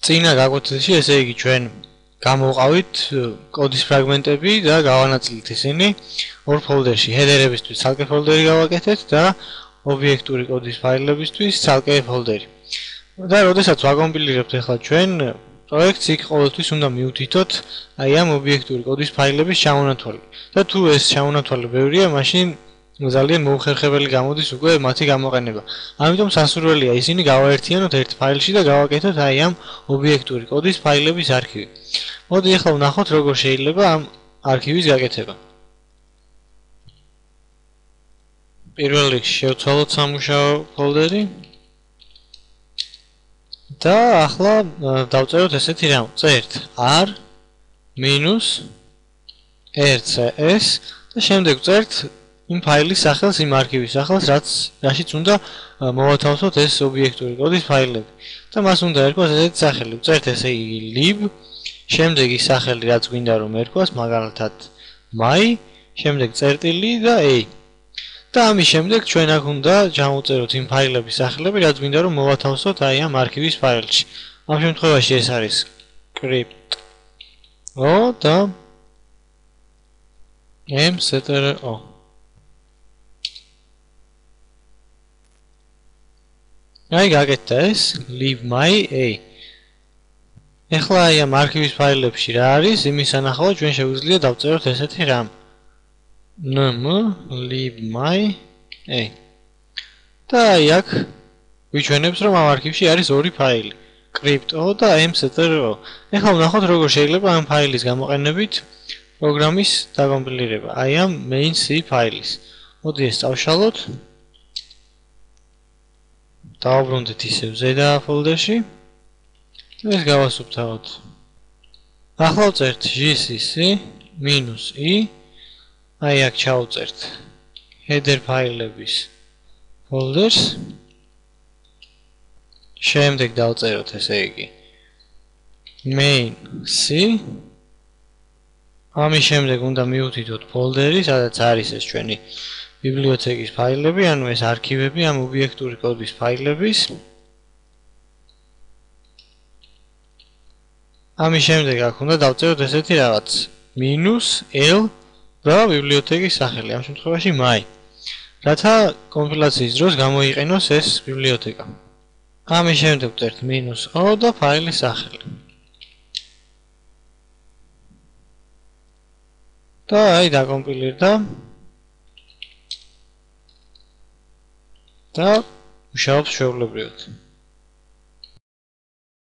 წინა გაკვეთილში, ესე იგი ჩვენ გამოვყავით კოდის ფრაგმენტები და გავანაწილეთ ისინი ორ ფოლდერში. ჰედერებისთვის ცალკე ფოლდერი გავაკეთეთ და ობიექტური კოდის ფაილებისთვის ცალკე ფოლდერი. და როდესაც ვაკომპილირებთ ახლა ჩვენ პროექტს, იქ ყოველთვის უნდა მივთითოთ აი ამ ობიექტური კოდის ფაილების ჩამონათვალი. და თუ ეს ჩამონათვალი ბევრია, მაშინ ძალიან მოუხერხებელი გამოდის უკვე მათი გამოყენება. ამიტომ სასურველია ისინი გავაერთიანოთ ერთ ფაილში და გავაკეთოთ აი ამ ობიექტური კოდის ფაილების არქივი. მოდი ახლა ვნახოთ როგორ შეიძლება ამ არქივის გაკეთება. პირველ რიგში შევცვალოთ სამუშაო ფოლდერი და ახლა დავწეროთ ესეთი რამ. წერთ r-rcs და შემდეგ წერთ იმ ფაილის სახელს, იმ არქივის სახელს, რაშიც უნდა მოვათავსოთ ეს ობიექტური კოდის ფაილები. და მას უნდა ერქვას ესეთი სახელი. წერთ ესე იგი lib, შემდეგ ის სახელი რაც გვინდა რომ ერქვას, მაგალითად my, შემდეგ წერტილი და a. და ამის შემდეგ ჩვენ აქ უნდა ჩამოვწეროთ იმ ფაილების სახელები, რაც გვინდა რომ მოვათავსოთ აი ამ არქივის ფაილში. ამ შემთხვევაში ეს არის script.o და mctr.o. აი გაკეთდა ეს lib my a. ეხლა აი ამ არქივის ფაილებში რა არის, იმის სანახავად ჩვენ შეგვიძლია დავწეროთ ესეთი რამ. nm lib my a. და აი აქ ვიჩვენებს რომ ამ არქივში არის ორი ფაილი, script.o და mctr.o. ეხლა ვნახოთ როგორ შეიძლება ამ ფაილის გამოყენებით პროგრამის დაკომპილირება, აი ამ main c ფაილის. მოდი ეს წავშალოთ. დავუბრუნდეთ ისევ ზედა ფოლდერში და ეს გავასუფთავოთ. ახლა ვწერთ gcc-e აი აქ ჩავწერთ header ფაილების ფოლდერს. შემდეგ დავწეროთ ესე იგი main c. ამის შემდეგ უნდა მივუთითოთ ფოლდერი, სადაც არის ეს ჩვენი ბიბლიოთეკის ფაილები, ანუ ეს არქივები ამ ობიექტური კოდის ფაილების. ამის შემდეგ აქ უნდა დავწეროთ ესეთი რაღაც -l და ბიბლიოთეკის სახელი, ამ შემთხვევაში my, რათა კომპილაციის დროს გამოიყენოს ეს ბიბლიოთეკა. ამის შემდეგ ვწერთ -o და ფაილის სახელი. და აი დაკომპილირდა და მუშაობს ჩვეულებრივად.